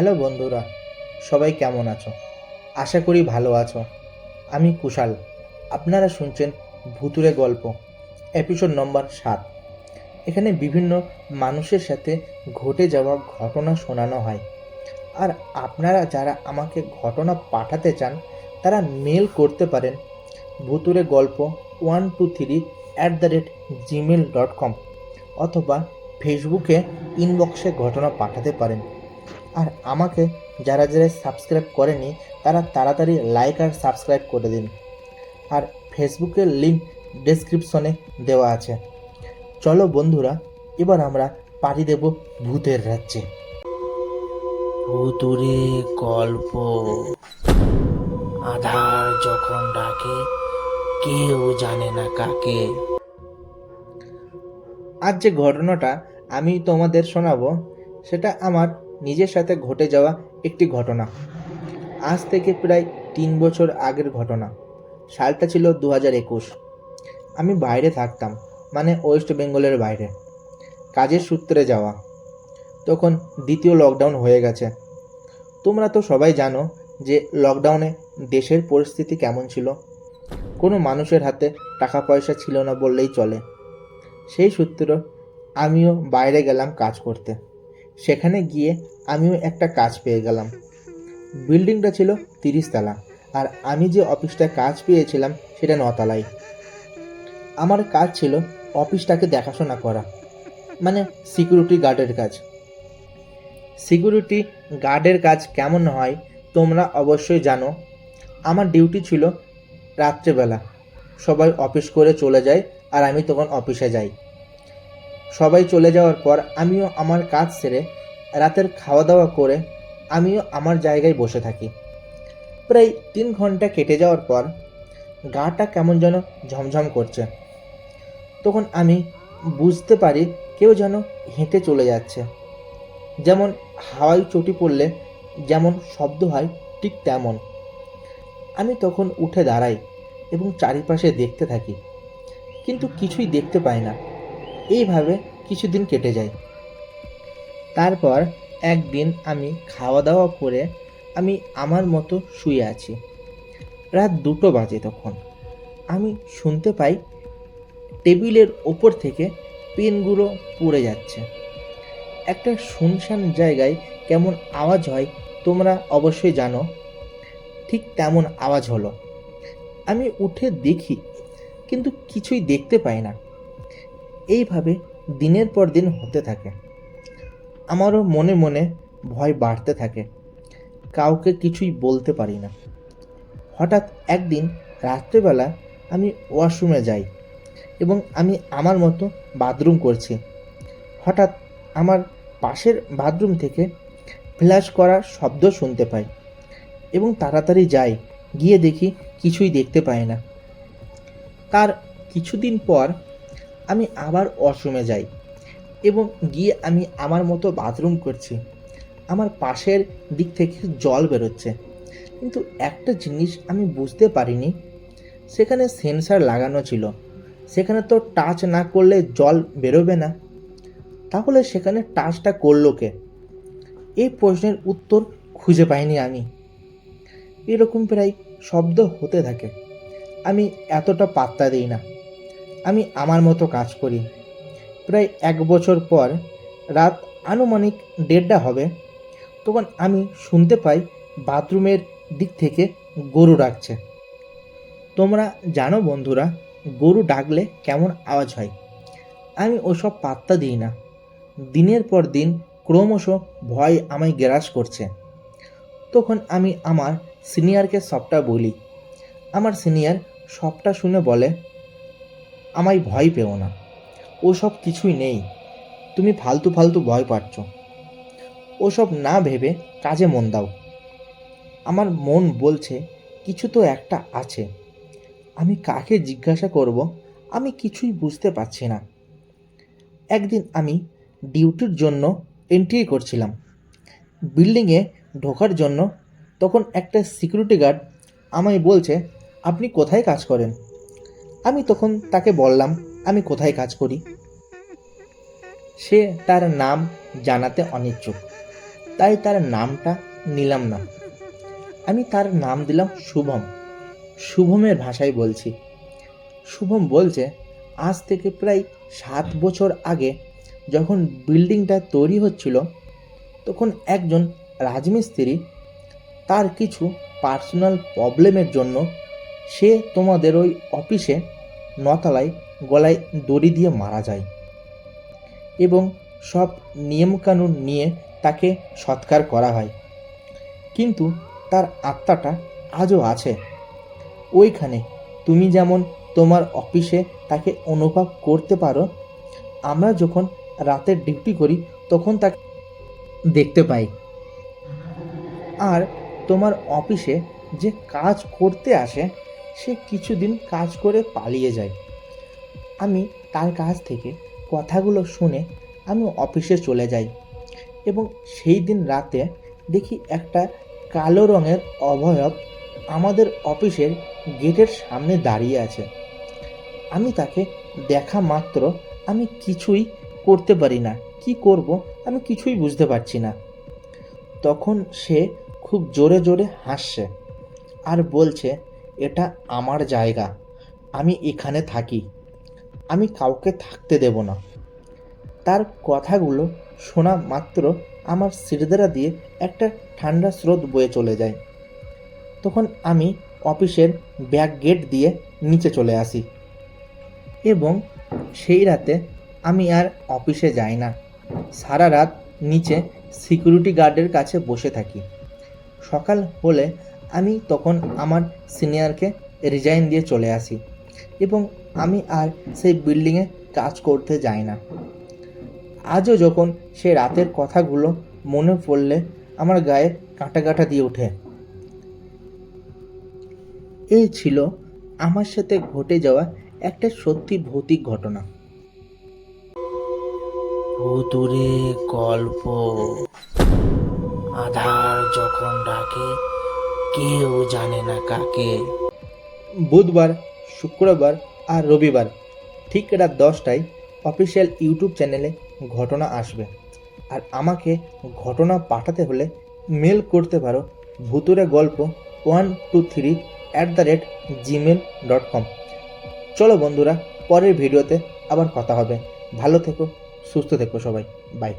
Hello বন্ধুরা, সবাই কেমন আছো? আশা করি ভালো আছো। আমি কুশাল। আপনারা শুনছেন ভুতুড়ে গল্প, এপিসোড নম্বর 7। এখানে বিভিন্ন মানুষের সাথে ঘটে যাওয়া ঘটনা শোনানো হয়। আর আপনারা যারা আমাকে ঘটনা পাঠাতে চান তারা মেল করতে পারেন ভুতুড়ে গল্প 123@gmail.com, অথবা ফেসবুকে ইনবক্সে ঘটনা পাঠাতে পারেন। আর আমাকে যারা সাবস্ক্রাইব করেনি তারা তাড়াতাড়ি লাইক আর সাবস্ক্রাইব করে দিন। আর ফেসবুকের লিঙ্ক ডেসক্রিপশনে দেওয়া আছে। চলো বন্ধুরা, এবার আমরা পাড়ি দেব ভূতের রাজ্যে। ভুতুড়ে গল্প। আধার যখন ডাকে কেউ জানে না কাকে। আজ যে ঘটনাটা আমি তোমাদের শোনাবো সেটা আমার নিজের সাথে ঘটে যাওয়া একটি ঘটনা। আজ থেকে প্রায় 3 বছর আগের ঘটনা। সালটা ছিল 2021। আমি বাইরে থাকতাম, মানে ওয়েস্ট বেঙ্গলের বাইরে, কাজের সূত্রে যাওয়া। তখন দ্বিতীয় লকডাউন হয়ে গেছে। তোমরা তো সবাই জানো যে লকডাউনে দেশের পরিস্থিতি কেমন ছিল। কোনো মানুষের হাতে টাকা পয়সা ছিল না বললেই চলে। সেই সূত্র আমিও বাইরে গেলাম কাজ করতে। সেখানে গিয়ে আমিও একটা কাজ পেয়ে গেলাম। বিল্ডিংটা ছিল 30 তলা, আর আমি যে অফিসটায় কাজ পেয়েছিলাম সেটা 9 তলায়। আমার কাজ ছিল অফিসটাকে দেখাশোনা করা, মানে সিকিউরিটি গার্ডের কাজ। সিকিউরিটি গার্ডের কাজ কেমন হয় তোমরা অবশ্যই জানো। আমার ডিউটি ছিল রাত্রেবেলা। সবাই অফিস করে চলে যায় আর আমি তখন অফিসে যাই। সবাই চলে যাওয়ার পর আমিও আমার কাজ সেরে রাতের খাওয়া দাওয়া করে আমিও আমার জায়গায় বসে থাকি। প্রায় 3 ঘন্টা কেটে যাওয়ার পর গাটা কেমন যেন ঝমঝম করছে। তখন আমি বুঝতে পারি কেউ যেন হেঁটে চলে যাচ্ছে। যেমন হাওয়ায় চটি পড়লে যেমন শব্দ হয় ঠিক তেমন। আমি তখন উঠে দাঁড়াই এবং চারিপাশে দেখতে থাকি, কিন্তু কিছুই দেখতে পাই না। এইভাবে কিছুদিন কেটে যায়। তারপর একদিন আমি খাওয়া দাওয়া করে আমি আমার মতো শুয়ে আছি। রাত 2টো বাজে। তখন আমি শুনতে পাই টেবিলের ওপর থেকে পেনগুলো পড়ে যাচ্ছে। একটা শুনশান জায়গায় কেমন আওয়াজ হয় তোমরা অবশ্যই জানো। ঠিক তেমন আওয়াজ হলো। আমি উঠে দেখি, কিন্তু কিছুই দেখতে পাই না। এইভাবে দিনের পর দিন হতে থাকে। আমারও মনে মনে ভয় বাড়তে থাকে। কাউকে কিছুই বলতে পারি না। হঠাৎ একদিন রাত্রেবেলা আমি ওয়াশরুমে যাই এবং আমি আমার মতো বাথরুম করছি। হঠাৎ আমার পাশের বাথরুম থেকে ফ্ল্যাশ করার শব্দ শুনতে পাই এবং তাড়াতাড়ি যাই। গিয়ে দেখি কিছুই দেখতে পাই না। তার কিছুদিন পর আমি আবার ওয়াশরুমে যাই এবং গিয়ে আমি আমার মতো বাথরুম করছি। আমার পাশের দিক থেকে জল বেরোচ্ছে, কিন্তু একটা জিনিস আমি বুঝতে পারিনি, সেখানে সেন্সর লাগানো ছিল। সেখানে তো টাচ না করলে জল বেরোবে না, তাহলে সেখানে টাচটা করলো কে? এই প্রশ্নের উত্তর খুঁজে পাইনি আমি। এরকম প্রায় শব্দ হতে থাকে। আমি এতটা পাত্তা দিই না। আমি আমার মতো কাজ করি। প্রায় 1 বছর পর রাত আনুমানিক 1:30 হবে। তখন আমি শুনতে পাই বাথরুমের দিক থেকে গরু ডাকছে। তোমরা জানো বন্ধুরা, গরু ডাকলে কেমন আওয়াজ হয়। আমি ওসব পাত্তা দিই না। দিনের পর দিন ক্রমশ ভয় আমায় গ্রাস করছে। তখন আমি আমার সিনিয়রকে সবটা বলি। আমার সিনিয়র সবটা শুনে বলে, আমায় ভয় পেও না, ওসব কিছুই নেই, তুমি ফালতু ফালতু ভয় পাচ্ছ। ওসব না ভেবে কাজে মন দাও। আমার মন বলছে কিছু তো একটা আছে। আমি কাকে জিজ্ঞাসা করব? আমি কিছুই বুঝতে পারছি না। একদিন আমি ডিউটির জন্য এন্ট্রি করছিলাম বিল্ডিংয়ে ঢোকার জন্য। তখন একটা সিকিউরিটি গার্ড আমায় বলছে, আপনি কোথায় কাজ করেন? আমি তখন তাকে বললাম আমি কোথায় কাজ করি। সে তার নাম জানাতে অনিচ্ছুক। তাই তার নামটা নিলাম না, আমি তার নাম দিলাম শুভম। শুভমের ভাষায় বলছি। শুভম বলছে, আজ থেকে প্রায় 7 বছর আগে যখন বিল্ডিংটা তৈরি হচ্ছিল, তখন একজন রাজমিস্ত্রি তার কিছু পার্সোনাল প্রবলেমের জন্য সে তোমাদের ওই অফিসে 9 তলায় গলায় দড়ি দিয়ে মারা যায় এবং সব নিয়মকানুন নিয়ে তাকে সৎকার করা হয়। কিন্তু তার আত্মাটা আজও আছে ওইখানে। তুমি যেমন তোমার অফিসে তাকে অনুভব করতে পারো, আমরা যখন রাতের ডিউটি করি তখন তাকে দেখতে পাই। আর তোমার অফিসে যে কাজ করতে আসে সে কিছুদিন কাজ করে পালিয়ে যায়। আমি তার কাছ থেকে কথাগুলো শুনে আমি অফিসে চলে যাই এবং সেই দিন রাতে দেখি একটা কালো রঙের অবয়ব আমাদের অফিসের গেটের সামনে দাঁড়িয়ে আছে। আমি তাকে দেখা মাত্র আমি কিছুই করতে পারি না, কি করব আমি কিছুই বুঝতে পারছি না। তখন সে খুব জোরে জোরে হাসছে আর বলছে, এটা আমার জায়গা, আমি এখানে থাকি, আমি কাউকে থাকতে দেব না। তার কথাগুলো শোনা মাত্র আমার শিরদাঁড়া দিয়ে একটা ঠান্ডা স্রোত বয়ে চলে যায়। তখন আমি অফিসের ব্যাক গেট দিয়ে নিচে চলে আসি এবং সেই রাতে আমি আর অফিসে যাই না। সারা রাত নিচে সিকিউরিটি গার্ডের কাছে বসে থাকি। সকাল হলে আমি তখন আমার সিনিয়রকে রিজাইন দিয়ে চলে আসি এবং আমি আর সেই বিল্ডিংয়ে কাজ করতে যাই না। আজও যখন সে রাতের কথাগুলো মনে পড়লে আমার গায়ে কাঁটা কাঁটা দিয়ে ওঠে। এই ছিল আমার সাথে ঘটে যাওয়া একটা সত্যি ভৌতিক ঘটনা। ভুতুরে গল্প। আধার যখন ডাকে কেউ জানে না কাকে। বুধবার, শুক্রবার আর রবিবার ঠিক রাত 10টায় অফিসিয়াল ইউটিউব চ্যানেলে ঘটনা আসবে। আর আমাকে ঘটনা পাঠাতে হলে মেল করতে পারো ভুতুরে গল্প 123@gmail.com। চলো বন্ধুরা, পরের ভিডিওতে আবার কথা হবে। ভালো থেকো, সুস্থ থেকো সবাই। বাই।